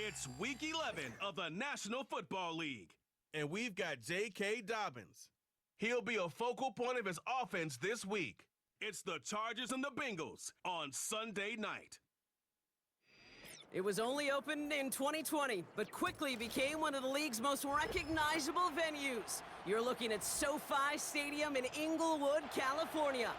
It's Week 11 of the National Football League. And we've got J.K. Dobbins. He'll be a focal point of his offense this week. It's the Chargers and the Bengals on Sunday night. It was only opened in 2020, but quickly became one of the league's most recognizable venues. You're looking at SoFi Stadium in Inglewood, California.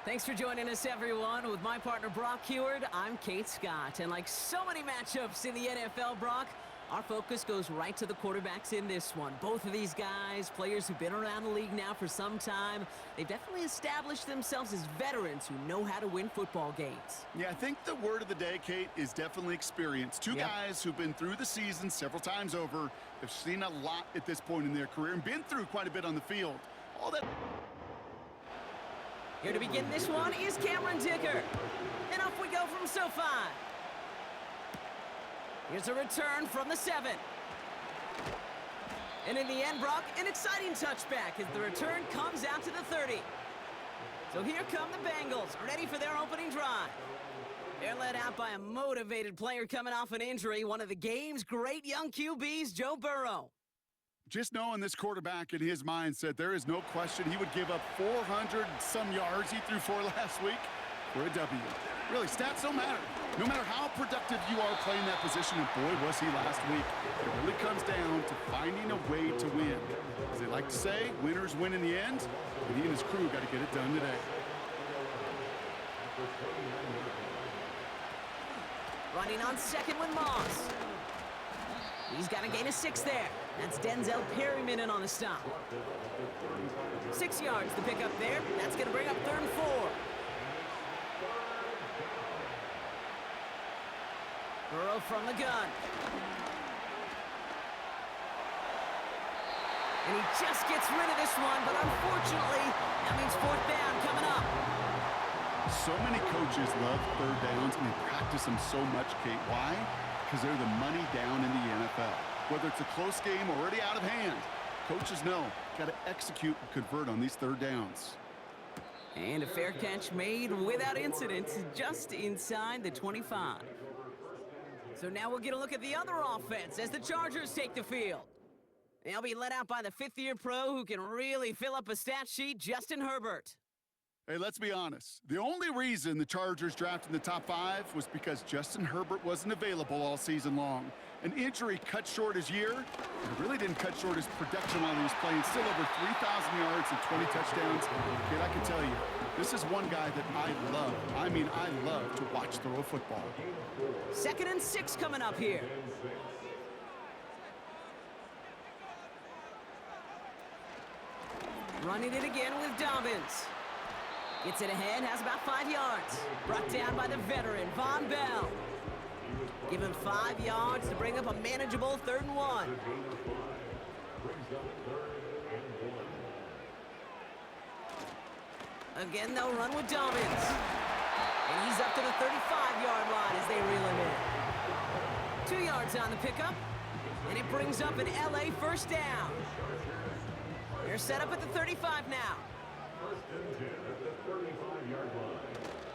Thanks for joining us, everyone. With my partner, Brock Heward, I'm Kate Scott. And like so many matchups in the NFL, Brock, our focus goes right to the quarterbacks in this one. Both of these guys, players who've been around the league now for some time, they've definitely established themselves as veterans who know how to win football games. Yeah, I think the word of the day, Kate, is definitely experience. Two guys who've been through the season several times over, have seen a lot at this point in their career, and been through quite a bit on the field. All that... Here to begin this one is Cameron Dicker. And off we go from SoFi. Here's a return from the 7. And in the end, Brock, an exciting touchback as the return comes out to the 30. So here come the Bengals, ready for their opening drive. They're led out by a motivated player coming off an injury, one of the game's great young QBs, Joe Burrow. Just knowing this quarterback in his mindset, there is no question he would give up 400-some yards. He threw 4 last week for a W. Really, stats don't matter. No matter how productive you are playing that position, and boy, was he last week. It really comes down to finding a way to win. As they like to say, winners win in the end, and he and his crew got to get it done today. Running on second with Moss. He's got a gain of 6 there. That's Denzel Perryman in on the stop. 6 yards to pick up there. That's going to bring up 3rd and 4. Burrow from the gun. And he just gets rid of this one, but unfortunately, that means 4th down coming up. So many coaches love 3rd downs, and they practice them so much, Kate. Why? Because they're the money down in the NFL. Whether it's a close game or already out of hand, coaches know, got to execute and convert on these 3rd downs. And a fair catch made without incident, just inside the 25. So now we'll get a look at the other offense as the Chargers take the field. They'll be led out by the 5th-year pro who can really fill up a stat sheet, Justin Herbert. Hey, let's be honest. The only reason the Chargers drafted in the top 5 was because Justin Herbert wasn't available all season long. An injury cut short his year, but it really didn't cut short his production while he was playing. Still over 3,000 yards and 20 touchdowns. Kid, I can tell you, this is one guy that I love. I mean, I love to watch throw a football. 2nd and 6 coming up here. Running it again with Dobbins. Gets it ahead, has about 5 yards. Brought down by the veteran, Von Bell. Give him 5 yards to bring up a manageable 3rd and 1. Again, they'll run with Dobbins. And he's up to the 35-yard line as they reel him in. 2 yards on the pickup. And it brings up an LA 1st down. They're set up at the 35 now.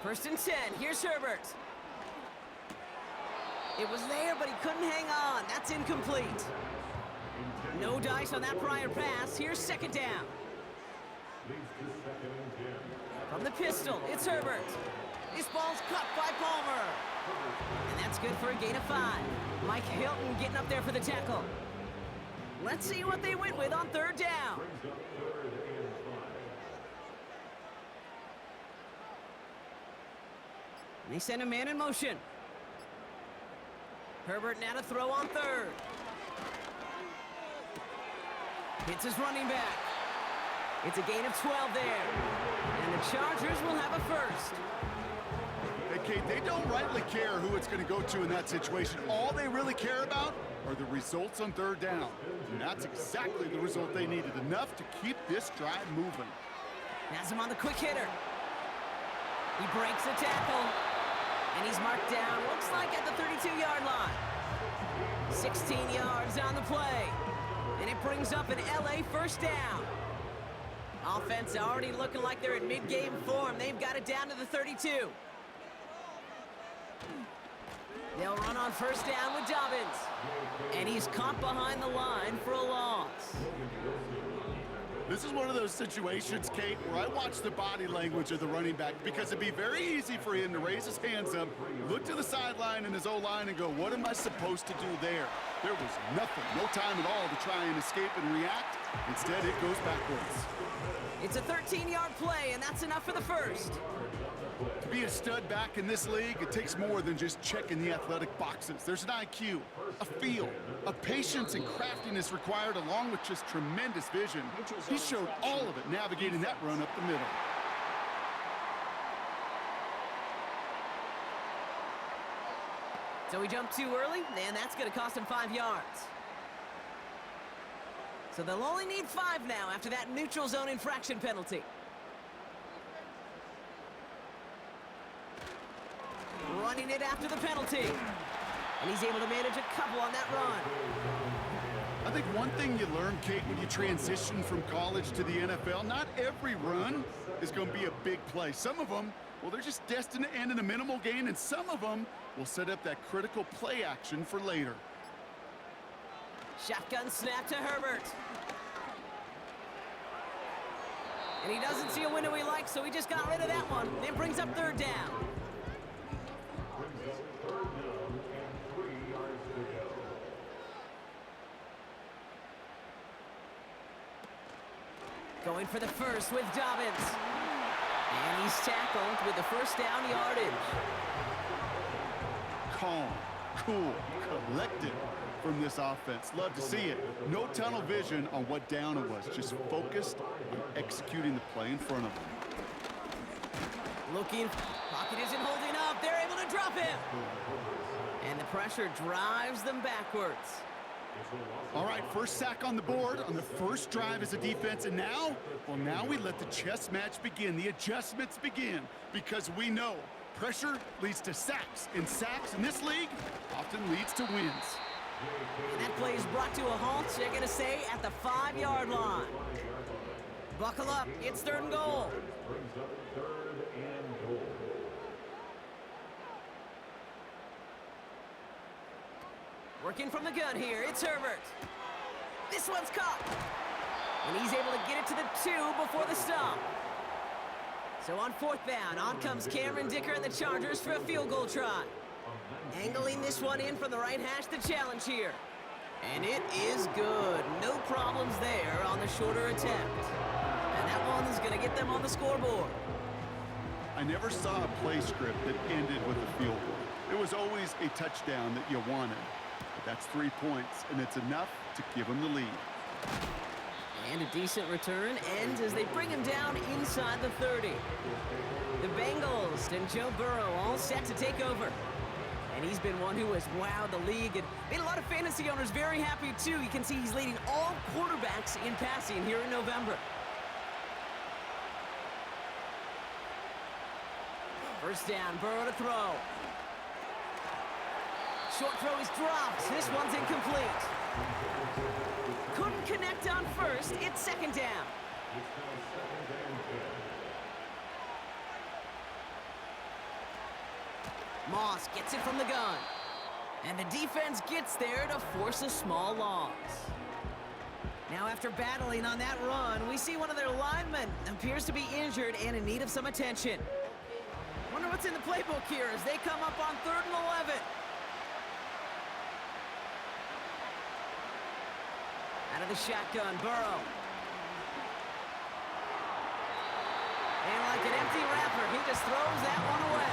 1st and 10. Here's Herbert. It was there, but he couldn't hang on. That's incomplete. No dice on that prior pass. Here's 2nd down. From the pistol, it's Herbert. This ball's cut by Palmer. And that's good for a gain of 5. Mike Hilton getting up there for the tackle. Let's see what they went with on 3rd down. They send a man in motion. Herbert now to throw on 3rd. Hits his running back. It's a gain of 12 there. And the Chargers will have a 1st. Hey, Kate, they don't rightly care who it's going to go to in that situation. All they really care about are the results on 3rd down. And that's exactly the result they needed. Enough to keep this drive moving. Has him on the quick hitter. He breaks the tackle. And he's marked down, looks like at the 32-yard line. 16 yards on the play. And it brings up an LA 1st down. Offense already looking like they're in mid-game form. They've got it down to the 32. They'll run on first down with Dobbins. And he's caught behind the line for a loss. This is one of those situations, Kate, where I watch the body language of the running back because it'd be very easy for him to raise his hands up, look to the sideline and his O-line and go, what am I supposed to do there? There was nothing, no time at all to try and escape and react. Instead, it goes backwards. It's a 13-yard play, and that's enough for the first. To be a stud back in this league, it takes more than just checking the athletic boxes. There's an IQ, a feel, a patience and craftiness required along with just tremendous vision. He showed all of it navigating that run up the middle. So he jumped too early, and that's going to cost him 5 yards. So they'll only need 5 now after that neutral zone infraction penalty. Running it after the penalty. And he's able to manage a couple on that run. I think one thing you learn, Kate, when you transition from college to the NFL, not every run is going to be a big play. Some of them, well, they're just destined to end in a minimal gain, and some of them will set up that critical play action for later. Shotgun snap to Herbert. And he doesn't see a window he likes, so he just got rid of that one. Then brings up third down. Going for the first with Dobbins. And he's tackled with the first down yardage. Calm, cool, collected from this offense. Love to see it. No tunnel vision on what down it was. Just focused on executing the play in front of them. Looking. Pocket isn't holding up. They're able to drop him. And the pressure drives them backwards. All right, first sack on the board on the first drive as a defense, and now, well, now we let the chess match begin, the adjustments begin, because we know pressure leads to sacks, and sacks in this league often leads to wins. And that play is brought to a halt, they're going to say, at the 5-yard line. Buckle up, it's 3rd and goal. Working from the gun here, it's Herbert. This one's caught. And he's able to get it to the 2 before the stop. So on 4th down, on comes Cameron Dicker and the Chargers for a field goal try. Angling this one in from the right hash, the challenge here. And it is good. No problems there on the shorter attempt. And that one is going to get them on the scoreboard. I never saw a play script that ended with a field goal. It was always a touchdown that you wanted. But that's 3 points, and it's enough to give them the lead. And a decent return ends as they bring him down inside the 30. The Bengals and Joe Burrow all set to take over. And he's been one who has wowed the league and made a lot of fantasy owners very happy too. You can see he's leading all quarterbacks in passing here in November. First down, Burrow to throw. Short throw is dropped. This one's incomplete. Couldn't connect on first. It's 2nd down. Moss gets it from the gun. And the defense gets there to force a small loss. Now after battling on that run, we see one of their linemen appears to be injured and in need of some attention. Wonder what's in the playbook here as they come up on 3rd and 11. Out of the shotgun, Burrow. And like an empty wrapper, he just throws that one away.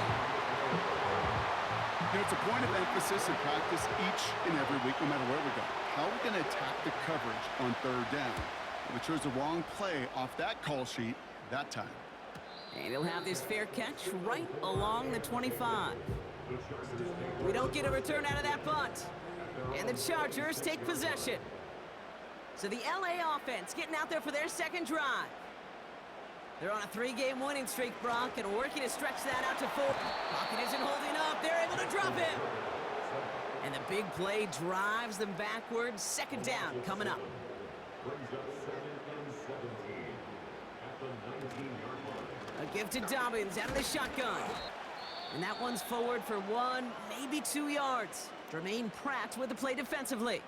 You know, it's a point of emphasis in practice each and every week, no matter where we go. How are we going to attack the coverage on 3rd down? We chose the wrong play off that call sheet that time. And he'll have this fair catch right along the 25. We don't get a return out of that punt. And the Chargers take possession. So the LA offense getting out there for their 2nd drive. They're on a 3-game winning streak, Brock, and working to stretch that out to 4. Pocket isn't holding up. They're able to drop him. And the big play drives them backwards. 2nd down coming up. A give to Dobbins out of the shotgun. And that one's forward for 1, maybe 2 yards. Jermaine Pratt with the play defensively.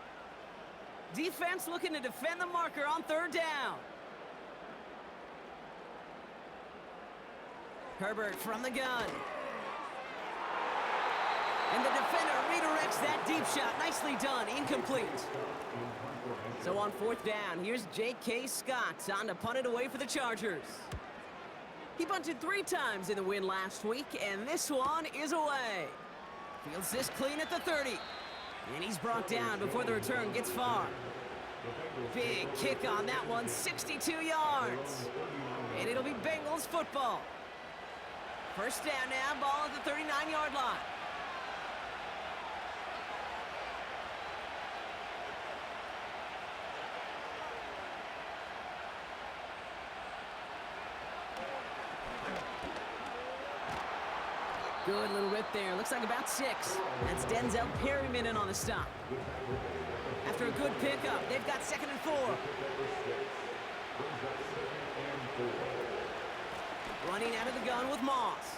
Defense looking to defend the marker on 3rd down. Herbert from the gun. And the defender redirects that deep shot. Nicely done. Incomplete. So on 4th down, here's J.K. Scott on to punt it away for the Chargers. He bunted 3 times in the win last week, and this one is away. Fields this clean at the 30. And he's brought down before the return gets far. Big kick on that one, 62 yards. And it'll be Bengals football. 1st down now, ball at the 39-yard line. Good little rip there. Looks like about 6. That's Denzel Perryman in on the stop. After a good pickup, they've got 2nd and 4. Running out of the gun with Moss.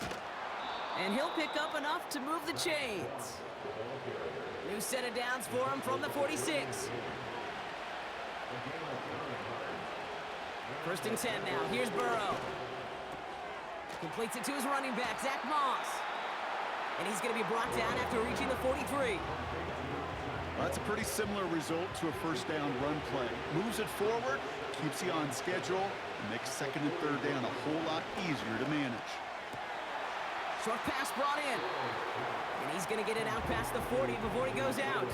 And he'll pick up enough to move the chains. New set of downs for him from the 46. 1st and 10 now. Here's Burrow. Completes it to his running back, Zach Moss. And he's going to be brought down after reaching the 43. That's a pretty similar result to a 1st down run play. Moves it forward, keeps you on schedule, and makes 2nd and 3rd down a whole lot easier to manage. Short pass brought in. And he's going to get it out past the 40 before he goes out.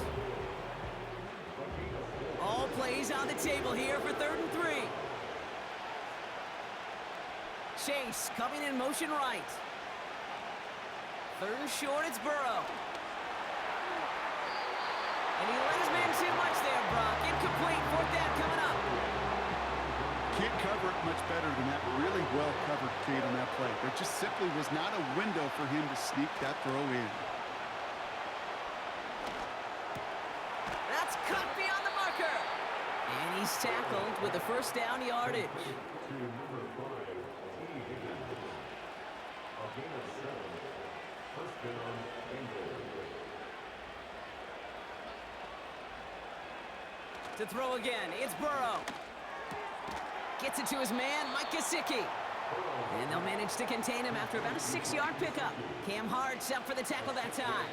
All plays on the table here for 3rd and 3. Chase coming in motion right. 3rd and short, it's Burrow. And he let his man too much there, Brock. Incomplete, 4th down coming up. Can't cover it much better than that. Really well covered, Kate, on that play. There just simply was not a window for him to sneak that throw in. That's cut beyond the marker. And he's tackled with the 1st down yardage. To throw again, it's Burrow. Gets it to his man, Mike Gesicki. And they'll manage to contain him after about a 6-yard pickup. Cam Hart's up for the tackle that time.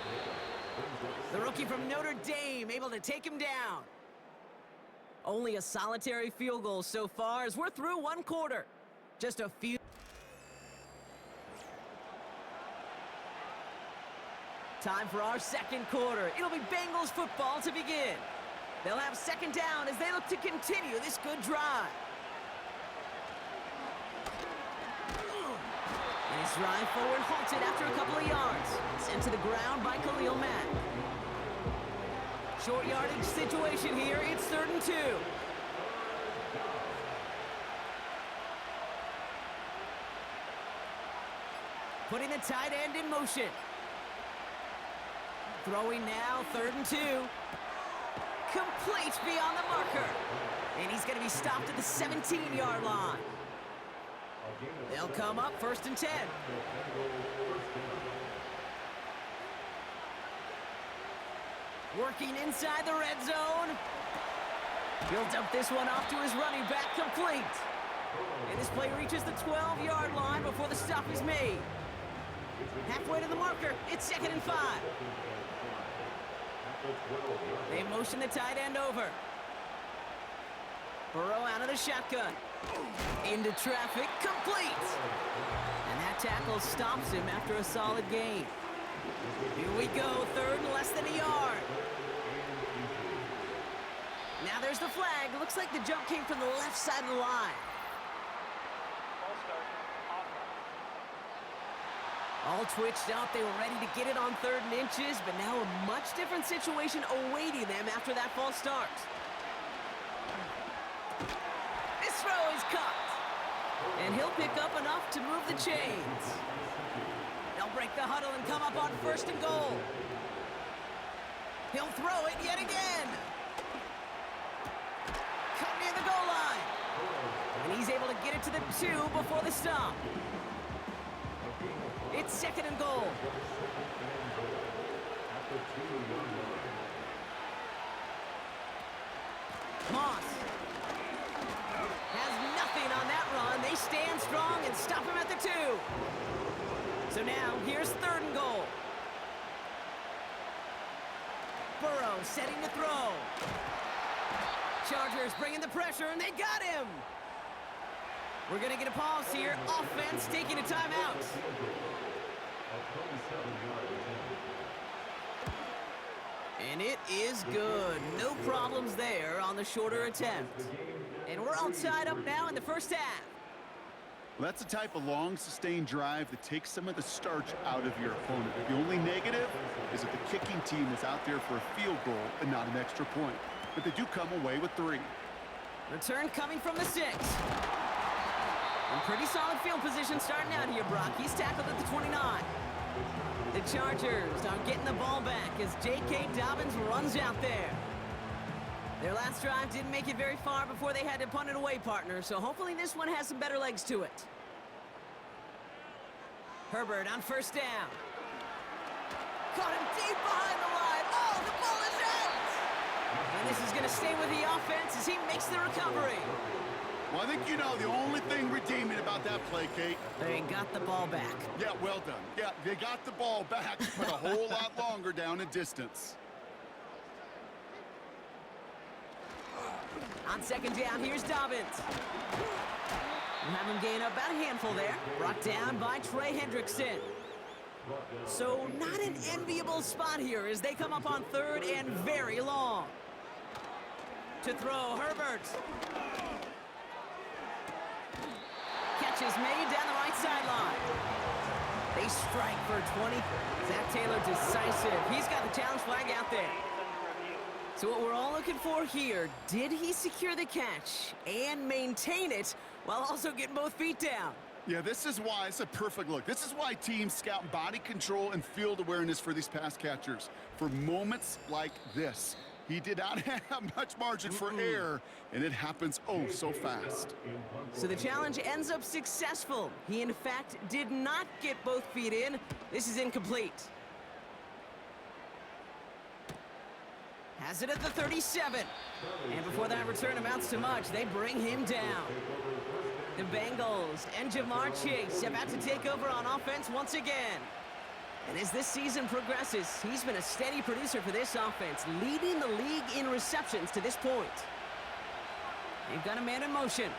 The rookie from Notre Dame able to take him down. Only a solitary field goal so far as we're through 1 quarter. Just a few. Time for our 2nd quarter. It'll be Bengals football to begin. They'll have 2nd down as they look to continue this good drive. And his drive forward halted after a couple of yards. Sent to the ground by Khalil Mack. Short yardage situation here. It's 3rd and 2. Putting the tight end in motion. Throwing now, 3rd and 2. Complete beyond the marker. And he's going to be stopped at the 17-yard line. They'll come up 1st and 10. Working inside the red zone. He'll dump this one off to his running back, complete. And this play reaches the 12-yard line before the stop is made. Halfway to the marker, it's 2nd and 5. They motion the tight end over. Burrow out of the shotgun. Into traffic, complete. And that tackle stops him after a solid gain. Here we go, 3rd and less than a yard. Now there's the flag. Looks like the jump came from the left side of the line. All twitched up, they were ready to get it on 3rd and inches, but now a much different situation awaiting them after that false start. This throw is caught. And he'll pick up enough to move the chains. They'll break the huddle and come up on 1st and goal. He'll throw it yet again. Cut near the goal line. And he's able to get it to the 2 before the stop. It's 2nd and goal. Moss has nothing on that run. They stand strong and stop him at the 2. So now, here's 3rd and goal. Burrow setting to throw. Chargers bringing the pressure, and they got him. We're going to get a pause here. Offense taking a timeout. And it is good. No problems there on the shorter attempt. And we're all tied up now in the first half. Well, that's the type of long, sustained drive that takes some of the starch out of your opponent. The only negative is that the kicking team is out there for a field goal and not an extra point. But they do come away with 3. Return coming from the 6. And pretty solid field position starting out here, Brock. He's tackled at the 29. The Chargers are getting the ball back as J.K. Dobbins runs out there. Their last drive didn't make it very far before they had to punt it away, partner, so hopefully this one has some better legs to it. Herbert on 1st down. Caught him deep behind the line. Oh, the ball is out! And this is going to stay with the offense as he makes the recovery. Well, I think you know the only thing redeeming about that play, Kate. They got the ball back. Yeah, well done. Yeah, they got the ball back, but a whole lot longer down in distance. On 2nd down, here's Dobbins. We'll have him gain about a handful there. Brought down by Trey Hendrickson. So not an enviable spot here as they come up on 3rd and very long. To throw, Herbert. Catch is made down the right sideline. They strike for 20. Zach Taylor decisive. He's got the challenge flag out there. So what we're all looking for here, did he secure the catch and maintain it while also getting both feet down? Yeah, this is why it's a perfect look. This is why teams scout body control and field awareness for these pass catchers. For moments like this, he did not have much margin for error, and it happens oh so fast. So the challenge ends up successful. He, in fact, did not get both feet in. This is incomplete. Has it at the 37. And before that return amounts to much, they bring him down. The Bengals and Jamar Chase about to take over on offense once again. And as this season progresses, he's been a steady producer for this offense, leading the league in receptions to this point. They've got a man in motion.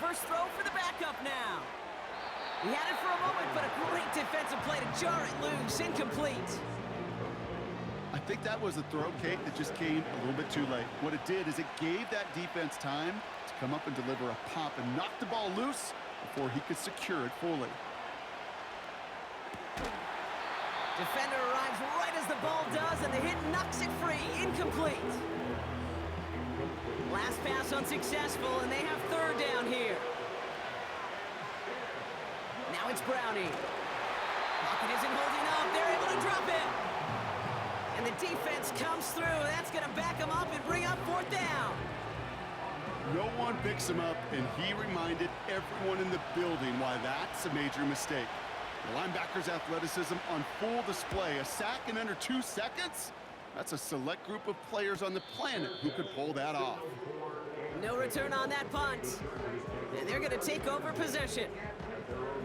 First throw for the backup now. He had it for a moment, but a great defensive play to jar it loose. Incomplete. I think that was a throw, Kate, that just came a little bit too late. What it did is it gave that defense time to come up and deliver a pop and knock the ball loose before he could secure it fully. Defender arrives right as the ball does, and the hit knocks it free. Incomplete. Last pass unsuccessful, and they have 3rd down here. Now it's Browning. Pocket isn't holding up. They're able to drop it. And the defense comes through. That's going to back him up and bring up 4th down. No one picks him up, and he reminded everyone in the building why that's a major mistake. The linebacker's athleticism on full display. A sack in under 2 seconds? That's a select group of players on the planet who could pull that off. No return on that punt. And they're going to take over possession.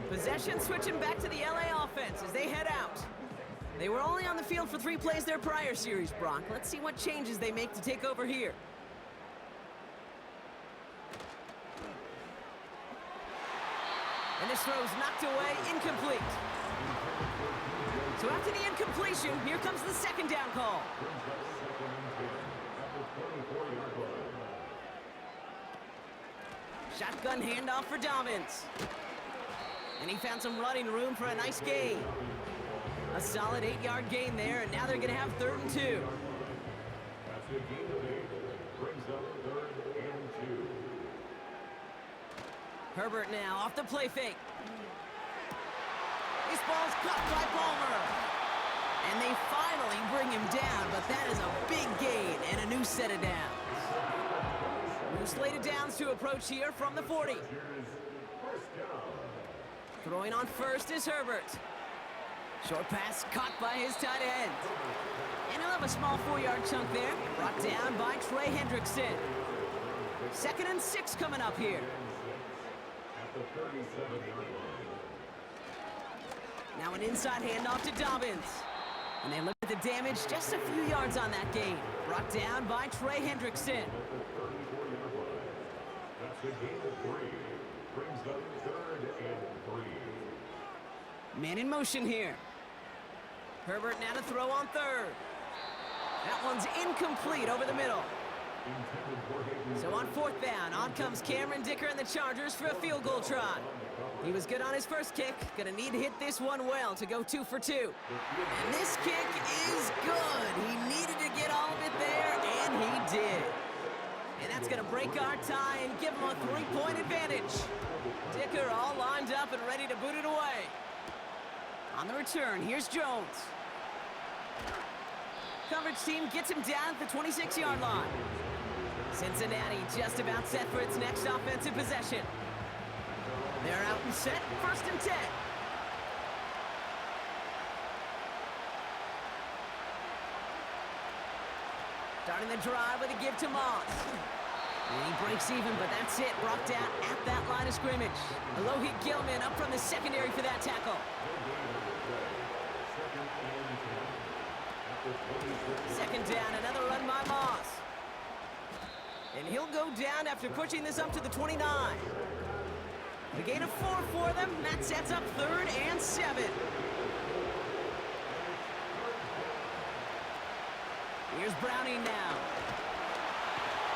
Possession switching back to the LA offense as they head out. They were only on the field for 3 plays their prior series, Brock. Let's see what changes they make to take over here. And this throw's knocked away, incomplete. So after the incompletion, here comes the 2nd down call. Shotgun handoff for Dobbins. And he found some running room for a nice gain. A solid 8-yard gain there, and now they're going to have 3rd and 2. Herbert now off the play fake. This ball's caught by Palmer. And they finally bring him down, but that is a big gain and a new set of downs. New slate of downs to approach here from the 40. Throwing on first is Herbert. Short pass caught by his tight end. And he'll have a small 4-yard chunk there, brought down by Trey Hendrickson. 2nd and 6 coming up here. Now an inside handoff to Dobbins. And they look at the damage, just a few yards on that gain. Brought down by Trey Hendrickson. Man in motion here. Herbert now to throw on 3rd. That one's incomplete over the middle. So on 4th down, on comes Cameron Dicker and the Chargers for a field goal try. He was good on his first kick. Gonna need to hit this one well to go 2 for 2. And this kick is good. He needed to get all of it there, and he did. And that's gonna break our tie and give him a 3-point advantage. Dicker all lined up and ready to boot it away. On the return, here's Jones. Coverage team gets him down at the 26-yard line. Cincinnati just about set for its next offensive possession. They're out and set, 1st and 10. Starting the drive with a give to Moss. And he breaks even, but that's it. Brought down at that line of scrimmage. Alohi Gilman up from the secondary for that tackle. 2nd down, another run by Moss. And he'll go down after pushing this up to the 29. A gain of 4 for them. That sets up 3rd and 7. Here's Browning now.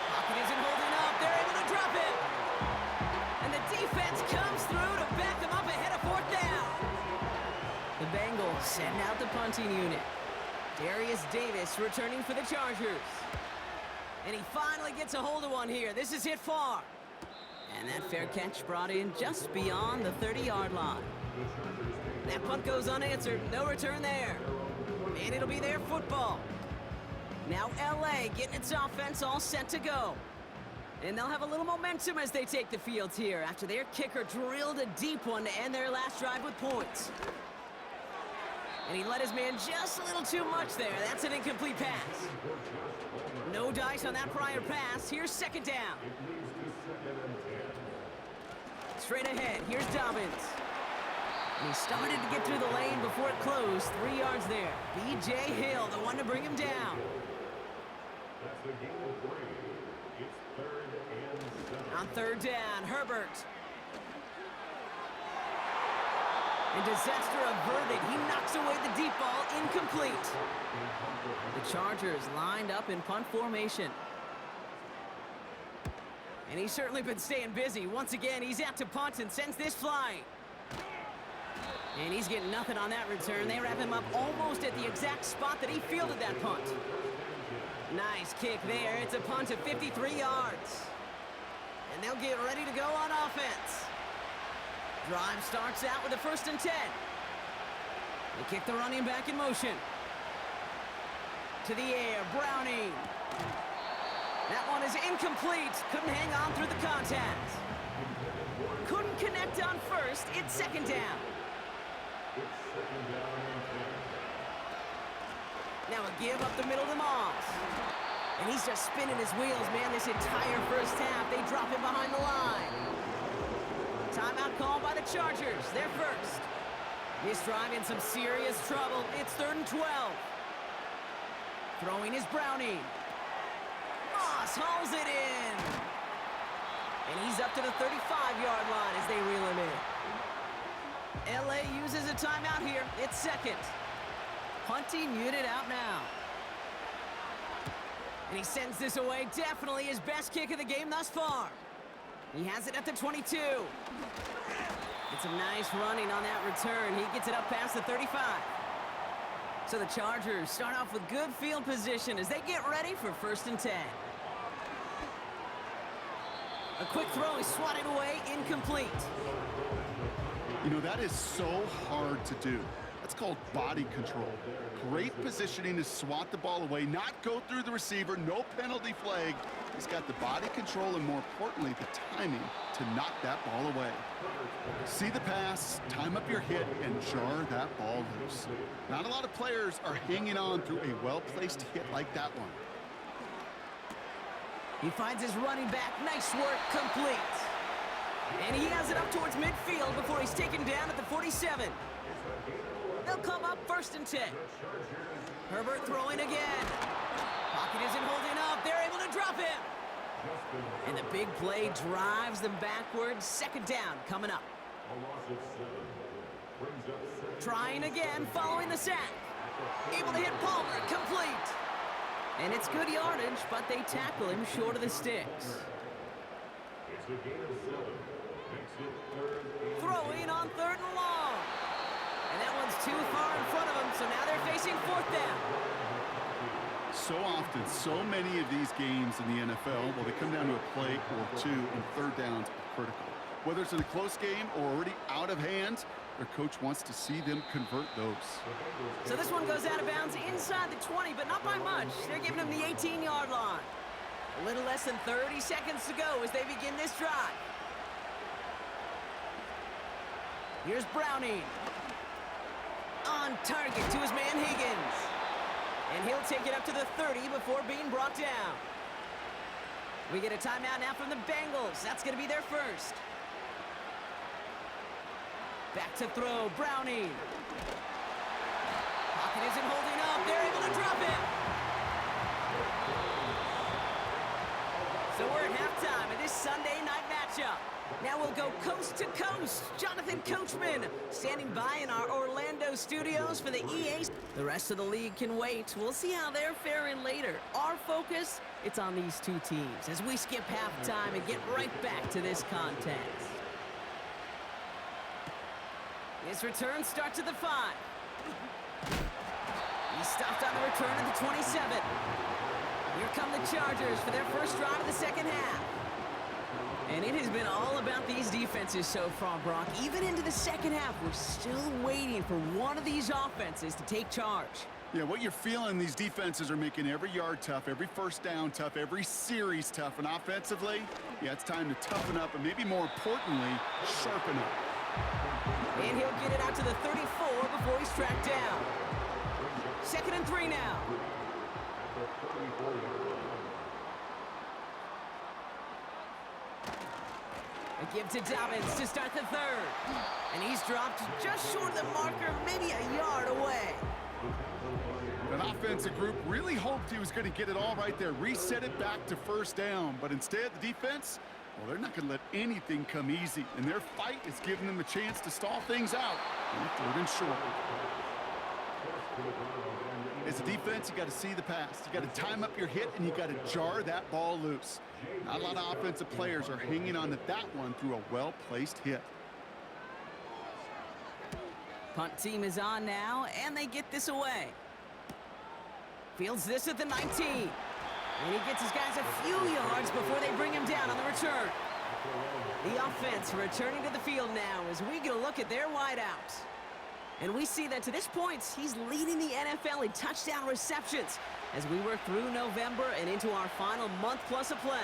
Pocket isn't holding up. They're able to drop it. And the defense comes through to back them up ahead of 4th down. The Bengals send out the punting unit. Darius Davis returning for the Chargers. And he finally gets a hold of one here. This is hit far. And that fair catch brought in just beyond the 30-yard line. That punt goes unanswered. No return there. And it'll be their football. Now LA getting its offense all set to go. And they'll have a little momentum as they take the field here after their kicker drilled a deep one to end their last drive with points. And he let his man just a little too much there. That's an incomplete pass. No dice on that prior pass. Here's 2nd down. Straight ahead, here's Dobbins. And he started to get through the lane before it closed. 3 yards there. B.J. Hill, the one to bring him down. On 3rd down, Herbert. And disaster averted. He knocks away the deep ball, incomplete. The Chargers lined up in punt formation. And he's certainly been staying busy. Once again, he's out to punt and sends this flying. And he's getting nothing on that return. They wrap him up almost at the exact spot that he fielded that punt. Nice kick there. It's a punt of 53 yards. And they'll get ready to go on offense. Drive starts out with a 1st and 10. They kick the running back in motion. To the air, Browning. That one is incomplete. Couldn't hang on through the contact. Couldn't connect on 1st. It's 2nd down. Now a give up the middle to Moss. And he's just spinning his wheels, man, this entire 1st half. They drop him behind the line. Timeout called by the Chargers. They're first. This drive in some serious trouble. It's 3rd and 12. Throwing is Browning. Moss hauls it in. And he's up to the 35-yard line as they reel him in. LA uses a timeout here. It's 2nd. Punting unit out now. And he sends this away. Definitely his best kick of the game thus far. He has it at the 22. It's some nice running on that return. He gets it up past the 35. So the Chargers start off with good field position as they get ready for 1st and 10. A quick throw is swatted away, incomplete. You know, that is so hard to do, That's called body control. Great positioning to swat the ball away, not go through the receiver, no penalty flag. He's got the body control and, more importantly, the timing to knock that ball away. See the pass, time up your hit, and jar that ball loose. Not a lot of players are hanging on through a well-placed hit like that one. He finds his running back. Nice work, complete. And he has it up towards midfield before he's taken down at the 47. They'll come up 1st and 10. Herbert throwing again. Pocket isn't holding up. They're able to drop him. And the big play drives them backwards. 2nd down coming up. Trying again following the sack. Able to hit Palmer. Complete. And it's good yardage, but they tackle him short of the sticks. Throwing on 3rd and long. And that one's too far in front of them, so now they're facing 4th down. So often, so many of these games in the NFL, well, they come down to a play or two, and 3rd downs are critical. Whether it's in a close game or already out of hand, their coach wants to see them convert those. So this one goes out of bounds inside the 20, but not by much. They're giving him the 18-yard line. A little less than 30 seconds to go as they begin this drive. Here's Browning. On target to his man Higgins. And he'll take it up to the 30 before being brought down. We get a timeout now from the Bengals. That's going to be their first. Back to throw, Browning. Pocket isn't holding up. They're able to drop it. So we're at halftime of this Sunday night matchup. Now we'll go coast to coast. Jonathan Coachman standing by in our Orlando studios for the EA. The rest of the league can wait. We'll see how they're faring later. Our focus, it's on these two teams as we skip halftime and get right back to this contest. His return starts at the 5. He stopped on the return at the 27. Here come the Chargers for their first drive of the 2nd half. And it has been all about these defenses so far, Brock. Even into the 2nd half, we're still waiting for one of these offenses to take charge. Yeah, what you're feeling, these defenses are making every yard tough, every 1st down tough, every series tough. And offensively, yeah, it's time to toughen up and maybe more importantly, sharpen up. And he'll get it out to the 34 before he's tracked down. 2nd and 3 now. A give to Dobbins to start the 3rd. And he's dropped just short of the marker, maybe a yard away. That offensive group really hoped he was going to get it all right there, reset it back to 1st down. But instead, the defense, well, they're not going to let anything come easy. And their fight is giving them a chance to stall things out. And 3rd and short. As a defense, you got to see the pass. You got to time up your hit, and you got to jar that ball loose. Not a lot of offensive players are hanging on to that one through a well-placed hit. Punt team is on now, and they get this away. Fields this at the 19. And he gets his guys a few yards before they bring him down on the return. The offense returning to the field now as we get a look at their wideouts. And we see that to this point, he's leading the NFL in touchdown receptions as we work through November and into our final month plus of play.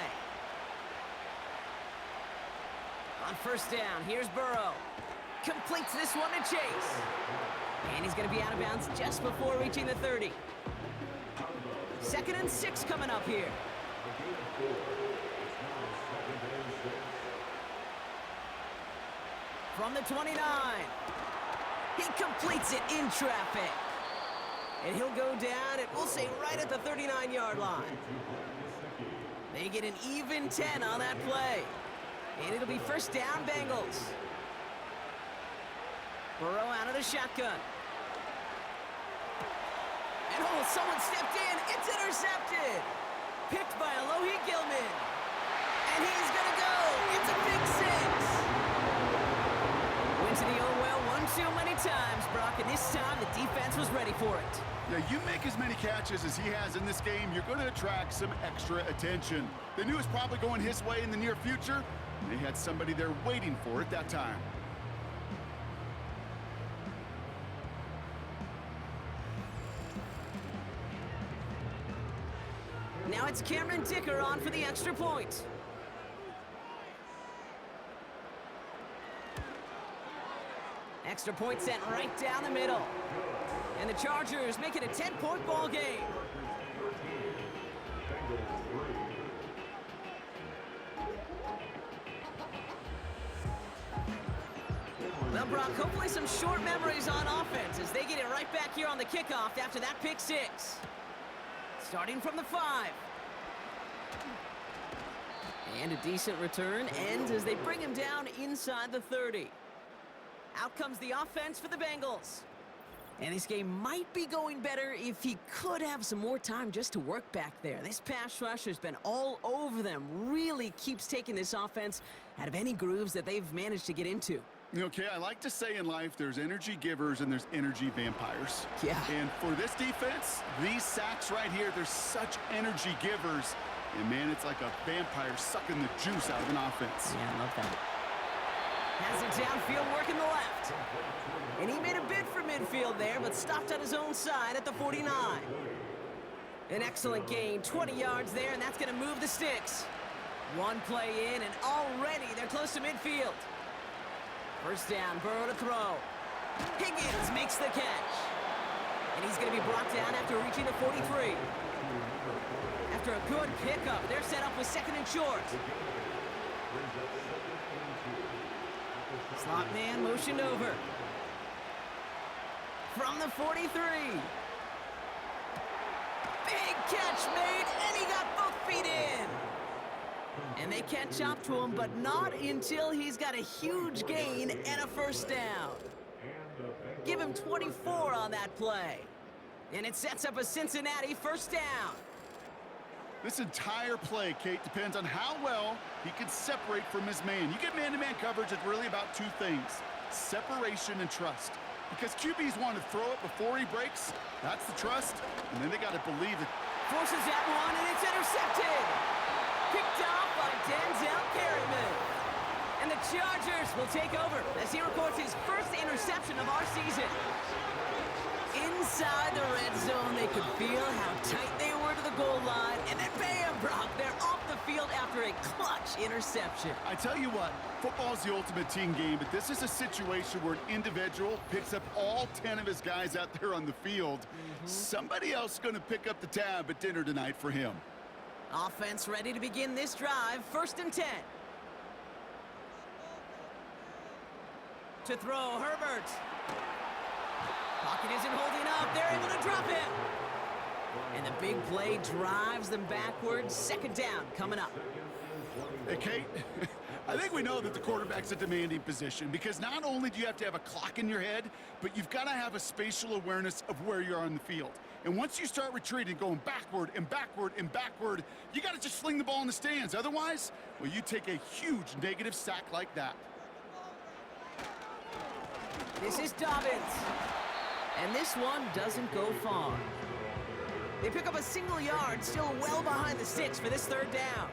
On 1st down, here's Burrow. Completes this one to Chase. And he's going to be out of bounds just before reaching the 30. 2nd and 6 coming up here. From the 29. He completes it in traffic. And he'll go down, and we'll say right at the 39-yard line. They get an even 10 on that play. And it'll be 1st down, Bengals. Burrow out of the shotgun. And oh, someone stepped in. It's intercepted. Picked by Alohi Gilman. And he's going to go. It's a big 6. Went to the oh well one too many times, Brock, and this time the defense was ready for it. Yeah, you make as many catches as he has in this game, you're going to attract some extra attention. They knew it was probably going his way in the near future, and they had somebody there waiting for it that time. now it's Cameron Dicker on for the extra point. Extra point sent right down the middle. And the Chargers make it a 10-point ball game. Well, Brock, hopefully some short memories on offense as they get it right back here on the kickoff after that pick six. Starting from the 5. And a decent return ends as they bring him down inside the 30. Out comes the offense for the Bengals. And this game might be going better if he could have some more time just to work back there. This pass rush has been all over them. Really keeps taking this offense out of any grooves that they've managed to get into. Okay, I like to say in life there's energy givers and there's energy vampires. Yeah. And for this defense, these sacks right here, they're such energy givers. And man, it's like a vampire sucking the juice out of an offense. Yeah, I love that. Has it downfield working the left. And he made a bid for midfield there, but stopped on his own side at the 49. An excellent gain, 20 yards there, and that's going to move the sticks. One play in, and already they're close to midfield. First down, Burrow to throw. Higgins makes the catch. And he's going to be brought down after reaching the 43. After a good pickup, they're set up with second and short. Slot man motioned over. From the 43. Big catch made, and he got both feet in. And they catch up to him, but not until he's got a huge gain and a first down. Give him 24 on that play. And it sets up a Cincinnati first down. This entire play, Kate, depends on how well he can separate from his man. You get man-to-man coverage, it's really about two things: separation and trust. Because QBs want to throw it before he breaks. That's the trust. And then they got to believe it. Forces that one, and it's intercepted. Picked off by Denzel Perryman. And the Chargers will take over as he records his first interception of our season. Inside the red zone, they could feel how tight they were to the goal line. And then bam, Brock, they're off the field after a clutch interception. I tell you what, football's the ultimate team game, but this is a situation where an individual picks up all 10 of his guys out there on the field. Somebody else is going to pick up the tab at dinner tonight for him. Offense ready to begin this drive. First and 10. To throw, Herbert. Pocket isn't holding up. They're able to drop him. And the big play drives them backwards. Second down coming up. Hey, Kate, I think we know that the quarterback's a demanding position because not only do you have to have a clock in your head, but you've got to have a spatial awareness of where you are on the field. And once you start retreating, going backward and backward and backward, you got to just fling the ball in the stands. Otherwise, well, you take a huge negative sack like that. This is Dobbins. And this one doesn't go far. They pick up a single yard, still well behind the sticks for this third down.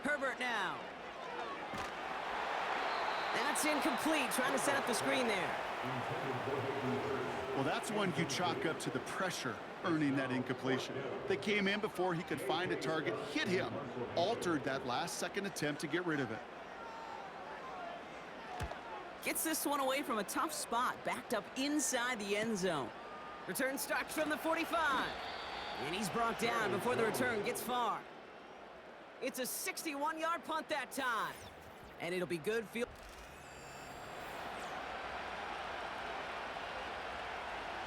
Herbert now. That's incomplete, trying to set up the screen there. Well, that's one you chalk up to the pressure earning that incompletion. They came in before he could find a target, hit him, altered that last-second attempt to get rid of it. Gets this one away from a tough spot, backed up inside the end zone. Return starts from the 45. And he's brought down before the return gets far. It's a 61-yard punt that time. And it'll be good field.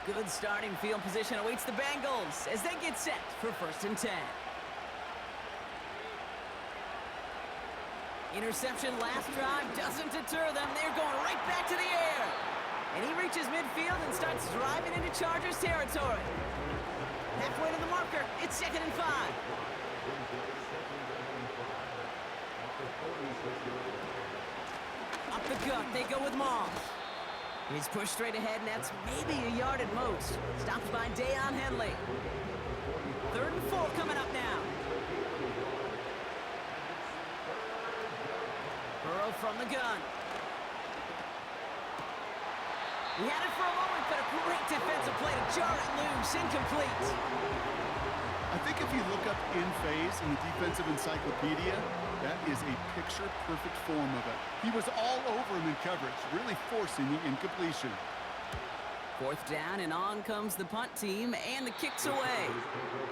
Good starting field position awaits the Bengals as they get set for first and 10. Interception last drive doesn't deter them. They're going right back to the air. And he reaches midfield and starts driving into Chargers territory. Halfway to the marker, it's second and 5. Up the gut, they go with Moss. He's pushed straight ahead, and that's maybe a yard at most. Stopped by Deion Henley. Third and 4 coming up now. Burrow from the gun. He had it for a moment, but a great defensive play to jar it loose. Incomplete. I think if you look up in phase in the defensive encyclopedia, that is a picture-perfect form of it. He was all over him in coverage, really forcing the incompletion. Fourth down, and on comes the punt team, and the kick's away.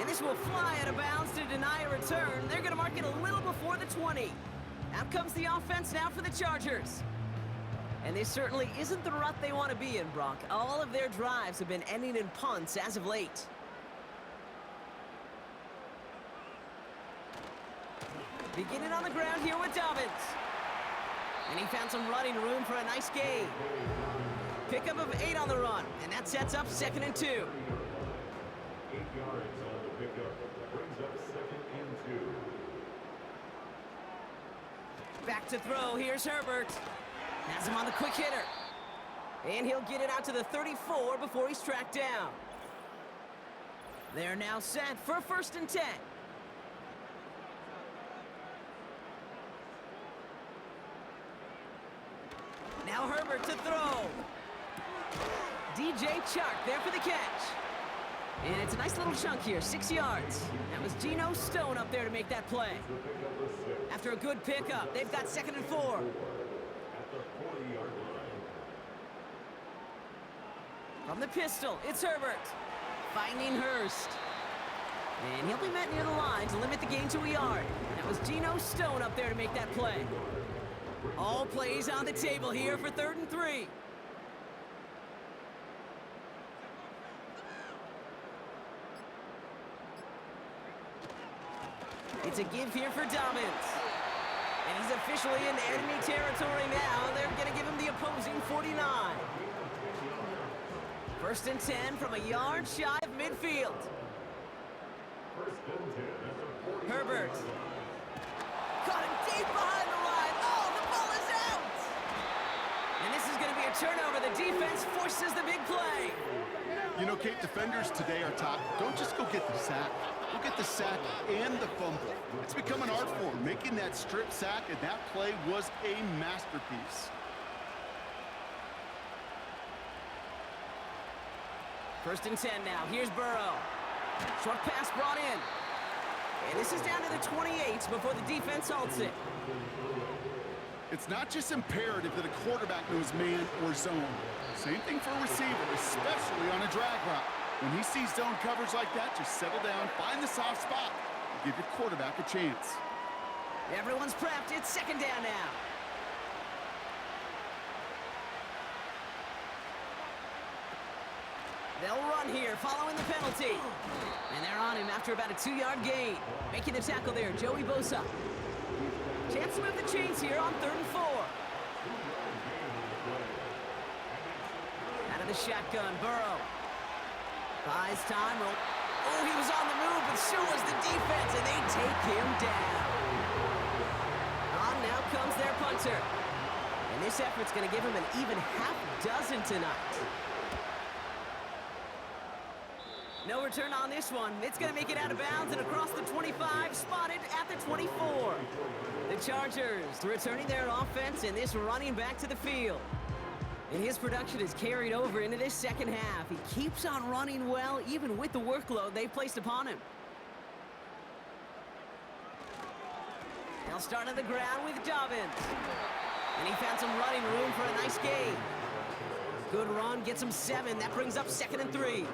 And this will fly out of bounds to deny a return. They're going to mark it a little before the 20. Out comes the offense now for the Chargers. And this certainly isn't the rut they want to be in, Brock. All of their drives have been ending in punts as of late. Beginning on the ground here with Dobbins. And he found some running room for a nice gain. Pickup of 8 on the run, and that sets up 2nd and 2. 8 yards on the pickup. Brings up 2nd and 2. Back to throw, here's Herbert. Has him on the quick hitter. And he'll get it out to the 34 before he's tracked down. They're now set for 1st and 10. Now Herbert to throw. DJ Chark there for the catch. And it's a nice little chunk here, 6 yards. That was Geno Stone up there to make that play. After a good pickup, they've got 2nd and 4. At the 40-yard line. From the pistol, it's Herbert. Finding Hurst. And he'll be met near the line to limit the gain to a yard. That was Geno Stone up there to make that play. All plays on the table here for 3rd and 3. It's a give here for Dobbins. And he's officially in enemy territory now. They're going to give him the opposing 49. 1st and 10 from a yard shy of midfield. Herbert. Caught him deep behind the line. Oh, the ball is out! And this is going to be a turnover. The defense forces the big play. You know, Kate, defenders today are taught, don't just go get the sack. Go get the sack and the fumble. It's become an art form, making that strip sack, and that play was a masterpiece. 1st and 10 now. Here's Burrow. Short pass brought in. And this is down to the 28 before the defense halts it. It's not just imperative that a quarterback knows man or zone. Same thing for a receiver, especially on a drag route. When he sees zone coverage like that, just settle down, find the soft spot, and give your quarterback a chance. Everyone's prepped. It's 2nd down now. They'll run here following the penalty. And they're on him after about a 2-yard gain. Making the tackle there, Joey Bosa. Chance to move the chains here on 3rd and 4. Out of the shotgun, Burrow. Buys time. Oh, he was on the move, but so was the defense, and they take him down. On now comes their punter. And this effort's going to give him an even half dozen tonight. No return on this one. It's going to make it out of bounds and across the 25, spotted at the 24. The Chargers returning their offense and this running back to the field. And his production is carried over into this 2nd half. He keeps on running well, even with the workload they've placed upon him. They'll start on the ground with Dobbins. And he found some running room for a nice gain. Good run, gets him 7. That brings up 2nd and 3. A 7-yard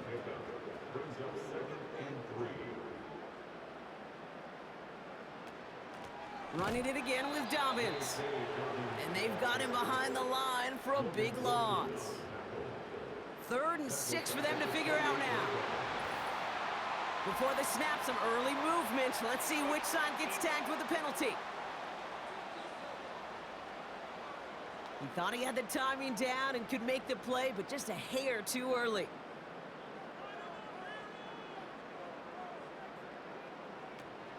pickup. Brings up 2nd and 3. Running it again with Dobbins. And they've got him behind the line for a big loss. 3rd and 6 for them to figure out now. Before the snap, some early movement. Let's see which side gets tagged with the penalty. He thought he had the timing down and could make the play, but just a hair too early.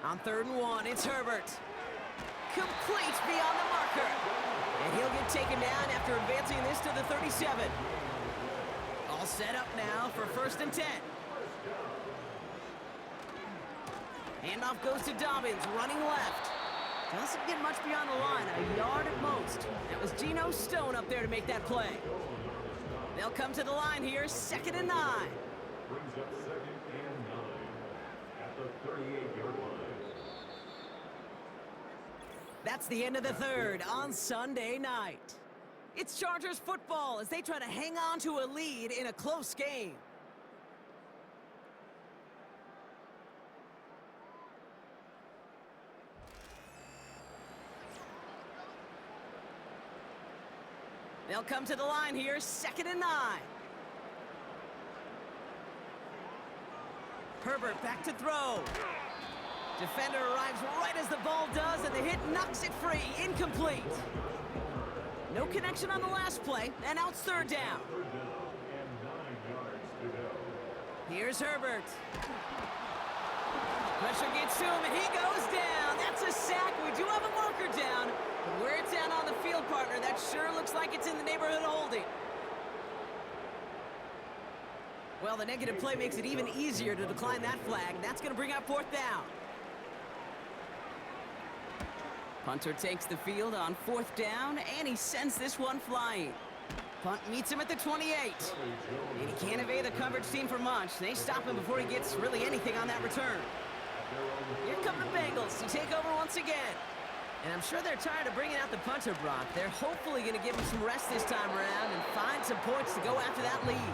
On 3rd and 1, it's Herbert. Complete beyond the marker. And he'll get taken down after advancing this to the 37. All set up now for 1st and 10. Handoff goes to Dobbins, running left. Doesn't get much beyond the line, a yard at most. That was Geno Stone up there to make that play. They'll come to the line here, 2nd and 9. Brings up 2nd and 9 at the 38-yard line. That's the end of the third on Sunday night. It's Chargers football as they try to hang on to a lead in a close game. They'll come to the line here, 2nd and 9. Herbert back to throw. Defender arrives right as the ball does, and the hit knocks it free. Incomplete. No connection on the last play, and now it's 3rd down. And 9 yards to go. Here's Herbert. Pressure gets to him, and he goes down. That's a sack. We do have a marker down. But where it's down on the field, partner, that sure looks like it's in the neighborhood of holding. Well, the negative play makes it even easier to decline that flag. That's going to bring up 4th down. Punter takes the field on 4th down, and he sends this one flying. Punt meets him at the 28. And he can't evade the coverage team for much. They stop him before he gets really anything on that return. Here come the Bengals to take over once again. And I'm sure they're tired of bringing out the punter, Brock. They're hopefully going to give him some rest this time around and find some points to go after that lead.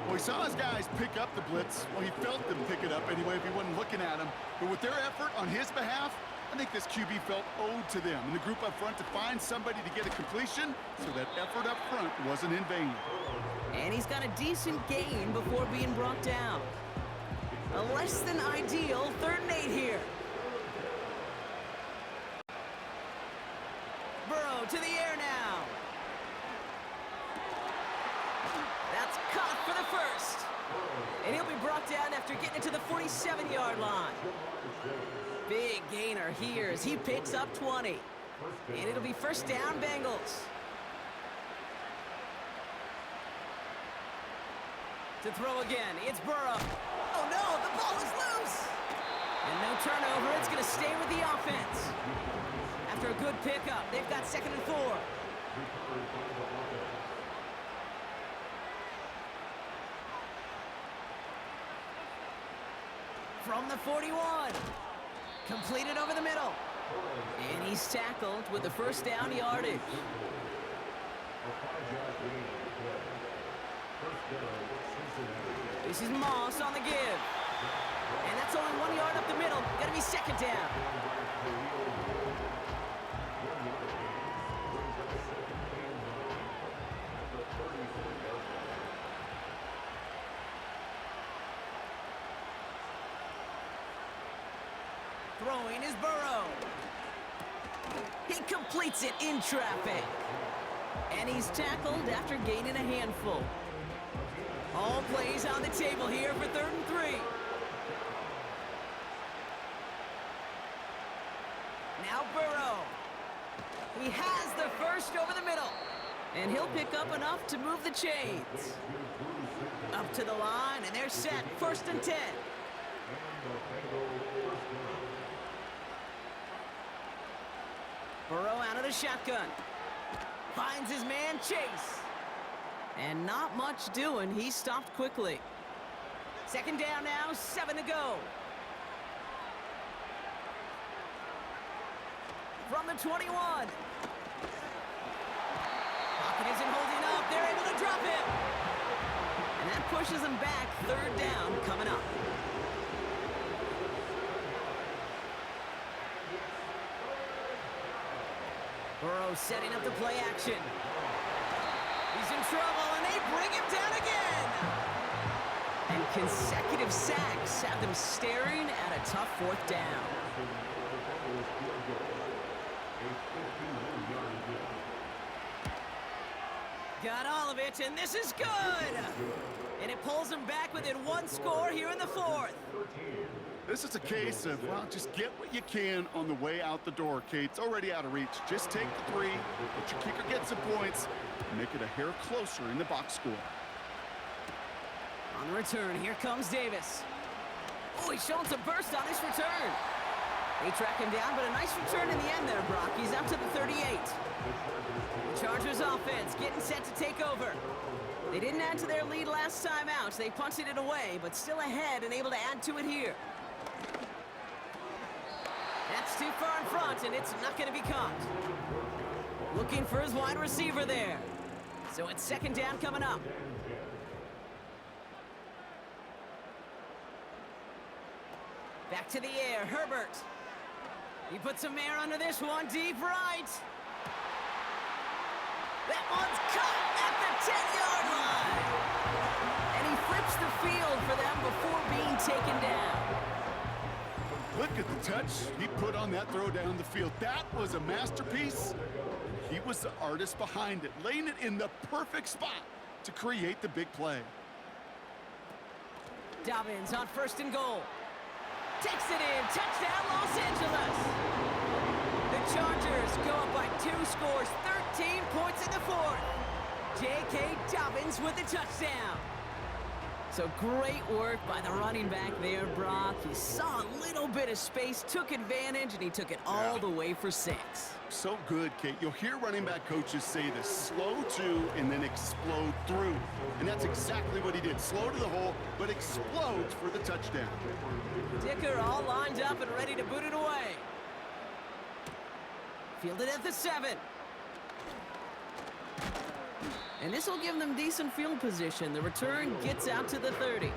Well, he saw his guys pick up the blitz. Well, he felt them pick it up anyway if he wasn't looking at him. But with their effort on his behalf, I think this QB felt owed to them and the group up front to find somebody to get a completion, so that effort up front wasn't in vain. And he's got a decent gain before being brought down. A less than ideal 3rd and 8 here. Burrow to the air now. That's caught for the first. And he'll be brought down after getting it to the 47-yard line. Big gainer here as he picks up 20. And it'll be 1st down, Bengals. To throw again, it's Burrow. Oh no, the ball is loose! And no turnover, it's gonna stay with the offense. After a good pickup, they've got 2nd and 4. From the 41. Completed over the middle. And he's tackled with the 1st down yardage. This is Moss on the give. And that's only 1 yard up the middle. Gonna be 2nd down. Throwing is Burrow. He completes it in traffic. And he's tackled after gaining a handful. All plays on the table here for 3rd and 3. Now Burrow. He has the first over the middle. And he'll pick up enough to move the chains. Up to the line, and they're set. 1st and 10. Burrow out of the shotgun. Finds his man, Chase. And not much doing. He stopped quickly. 2nd down now, 7 to go. From the 21. Pocket isn't holding up. They're able to drop him. And that pushes him back. 3rd down coming up. Burrow setting up the play action. He's in trouble, and they bring him down again. And consecutive sacks have them staring at a tough 4th down. Got all of it, and this is good. And it pulls them back within 1 score here in the 4th. This is a case of, well, just get what you can on the way out the door, Kate. It's already out of reach. Just take the 3, let your kicker get some points, and make it a hair closer in the box score. On the return, here comes Davis. Oh, he's showing some burst on his return. They track him down, but a nice return in the end there, Brock. He's up to the 38. The Chargers offense getting set to take over. They didn't add to their lead last time out. They punted it away, but still ahead and able to add to it here. That's too far in front, and it's not going to be caught. Looking for his wide receiver there. So it's second down coming up. Back to the air, Herbert. He puts some air under this one, deep right. That one's caught at the 10-yard line. And he flips the field for them before being taken down. Look at the touch he put on that throw down the field. That was a masterpiece. He was the artist behind it, laying it in the perfect spot to create the big play. Dobbins on first and goal. Takes it in. Touchdown, Los Angeles. The Chargers go up by 2 scores, 13 points in the fourth. J.K. Dobbins with the touchdown. So great work by the running back there, Brock. He saw a little bit of space, took advantage, and he took it all the way for 6. So good, Kate. You'll hear running back coaches say this: slow to and then explode through. And that's exactly what he did. Slow to the hole, but explodes for the touchdown. Dicker all lined up and ready to boot it away. Fielded at the 7. And this will give them decent field position. The return gets out to the 30.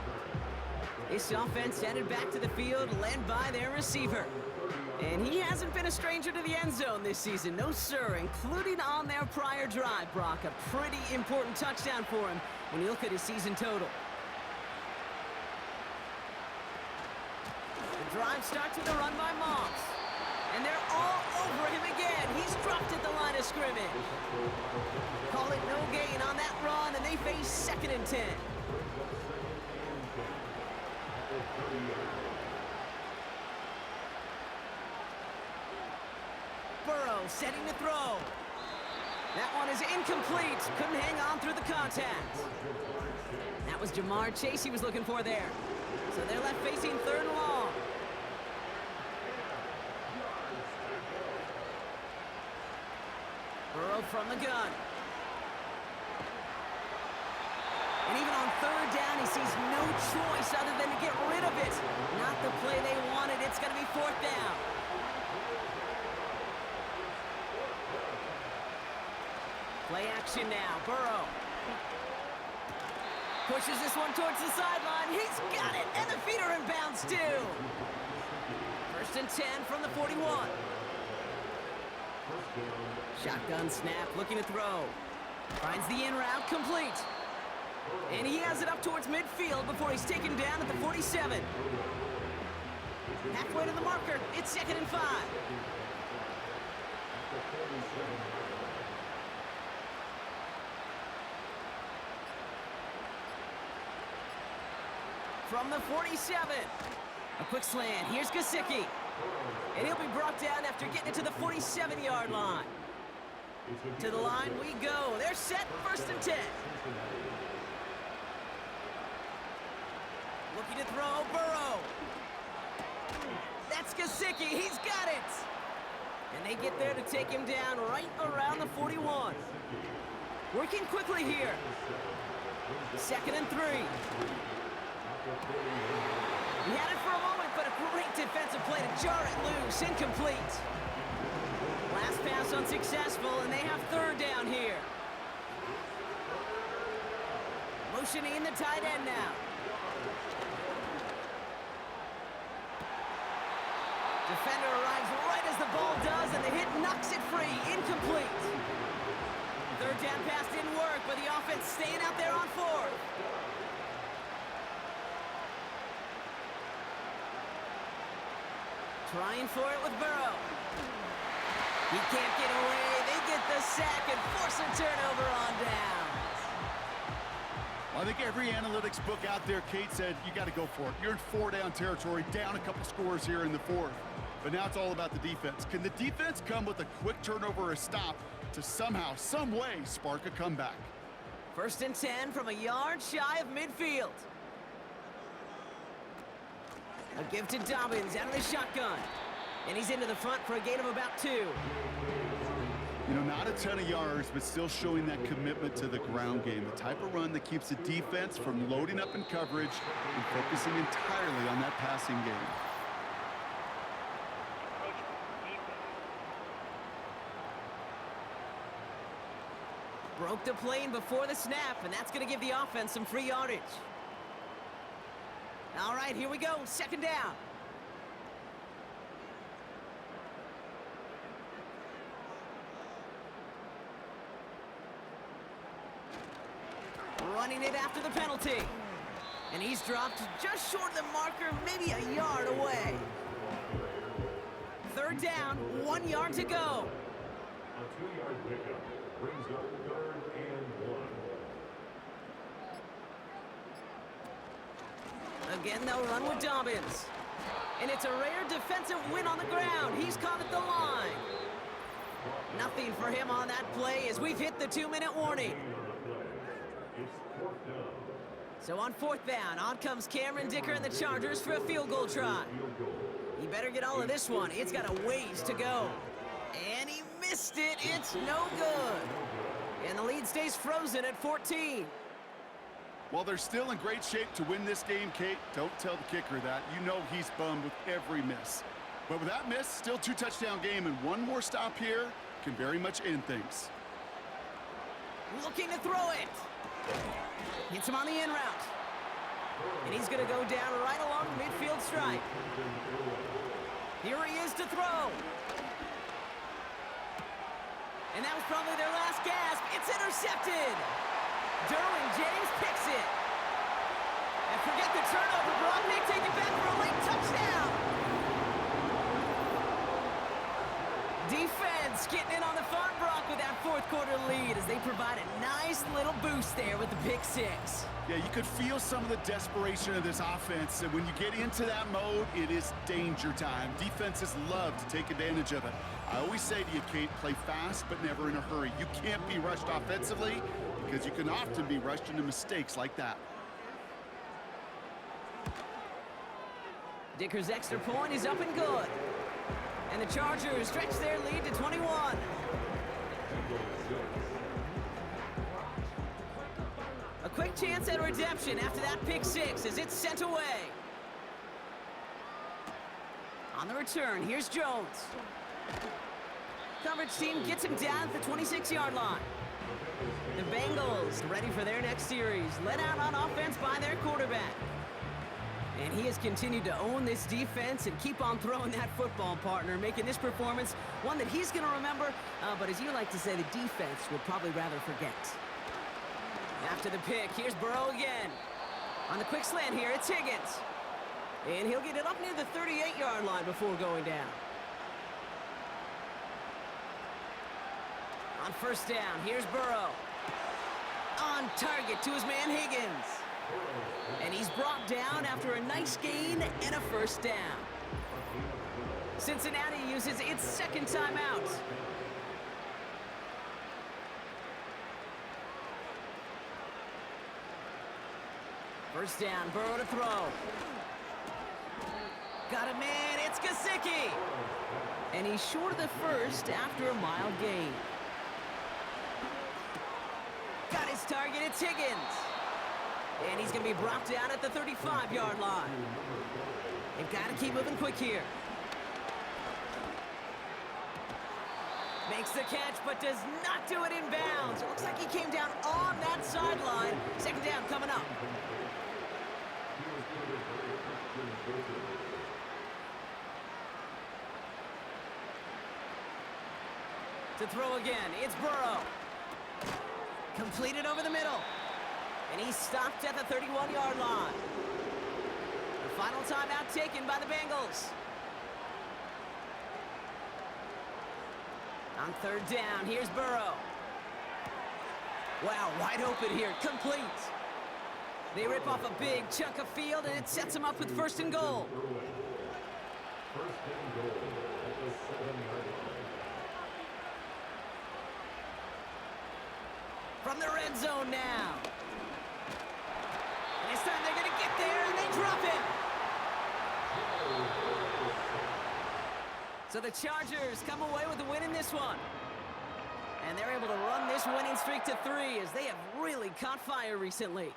This offense headed back to the field, led by their receiver. And he hasn't been a stranger to the end zone this season. No, sir, including on their prior drive, Brock. A pretty important touchdown for him when you look at his season total. The drive starts with a run by Moss. And they're all over him again. He's dropped at the line of scrimmage. Call it no gain on that run, and they face second and 10. Burrow setting to throw. That one is incomplete. Couldn't hang on through the contact. That was Jamar Chase he was looking for there. So they're left facing third and long. Burrow from the gun. And even on third down, he sees no choice other than to get rid of it. Not the play they wanted. It's going to be fourth down. Play action now. Burrow pushes this one towards the sideline. He's got it, and the feet are in bounds too. First and 10 from the 41. Shotgun snap, looking to throw. Finds the in route, complete. And he has it up towards midfield before he's taken down at the 47. Halfway to the marker, it's second and 5. From the 47, a quick slant. Here's Gesicki. And he'll be brought down after getting it to the 47-yard line. To the line we go. They're set, first and 10. Looking to throw, Burrow. That's Gesicki, he's got it. And they get there to take him down right around the 41. Working quickly here. Second and 3. He had it for a moment, but a great defensive play to jar it loose. Incomplete. Last pass unsuccessful, and they have third down here. Motioning the tight end now. Defender arrives right as the ball does, and the hit knocks it free. Incomplete. Third down pass didn't work, but the offense staying out there on fourth. Trying for it with Burrow. He can't get away. They get the sack and force a turnover on down. Well, I think every analytics book out there, Kate, said you got to go for it. You're in 4-down territory, down a couple scores here in the fourth. But now it's all about the defense. Can the defense come with a quick turnover or a stop to somehow, some way, spark a comeback? First and 10 from a yard shy of midfield. A give to Dobbins out of the shotgun. And he's into the front for a gain of about 2. You know, not a ton of yards, but still showing that commitment to the ground game. The type of run that keeps the defense from loading up in coverage and focusing entirely on that passing game. Broke the plane before the snap, and that's going to give the offense some free yardage. All right, here we go. 2nd down. Running it after the penalty. And he's dropped just short of the marker, maybe a yard away. 3rd down, 1 yard to go. A 2-yard pickup brings up 3rd and 1. Again, they'll run with Dobbins. And it's a rare defensive win on the ground. He's caught at the line. Nothing for him on that play as we've hit the 2-minute warning. So on 4th down, on comes Cameron Dicker and the Chargers for a field goal try. He better get all of this one. It's got a ways to go. And he missed it. It's no good. And the lead stays frozen at 14. While they're still in great shape to win this game, Kate, don't tell the kicker that. You know he's bummed with every miss. But with that miss, still 2-touchdown game, and one more stop here can very much end things. Looking to throw it. Hits him on the in route. And he's going to go down right along the midfield stripe. Here he is to throw. And that was probably their last gasp. It's intercepted. Derwin James picks it. And forget the turnover. Brock may take it back for a late touchdown. Defense getting in on the fun, Brock, with that 4th quarter lead as they provide a nice little boost there with the pick 6. Yeah, you could feel some of the desperation of this offense. And when you get into that mode, it is danger time. Defenses love to take advantage of it. I always say to you, Kate, play fast but never in a hurry. You can't be rushed offensively because you can often be rushed into mistakes like that. Dicker's extra point is up and good. And the Chargers stretch their lead to 21. A quick chance at redemption after that pick 6 as it's sent away. On the return, here's Jones. Coverage team gets him down at the 26-yard line. The Bengals ready for their next series, led out on offense by their quarterback. And he has continued to own this defense and keep on throwing that football, partner, making this performance one that he's going to remember, but as you like to say, the defense would probably rather forget. After the pick, here's Burrow again. On the quick slant here, it's Higgins. And he'll get it up near the 38-yard line before going down. On 1st down, here's Burrow. On target to his man Higgins. And he's brought down after a nice gain and a 1st down. Cincinnati uses its 2nd timeout. First down, Burrow to throw. Got a man, it's Gesicki. And he's short of the 1st after a mild gain. Got his target, it's Higgins. And he's going to be brought down at the 35-yard line. They've got to keep moving quick here. Makes the catch, but does not do it in bounds. It looks like he came down on that sideline. 2nd down coming up. To throw again, it's Burrow. Completed over the middle. And he's stopped at the 31-yard line. The final timeout taken by the Bengals. On 3rd down, here's Burrow. Wow, wide open here, complete. They rip off a big chunk of field, and it sets them up with 1st and goal. 1st and goal at the 7-yard line. From the red zone now. And this time they're going to get there, and they drop it. So the Chargers come away with the win in this one. And they're able to run this winning streak to 3 as they have really caught fire recently.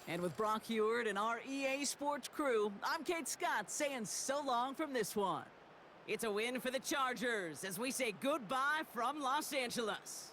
And with Brock Heward and our EA Sports crew, I'm Kate Scott saying so long from this one. It's a win for the Chargers as we say goodbye from Los Angeles.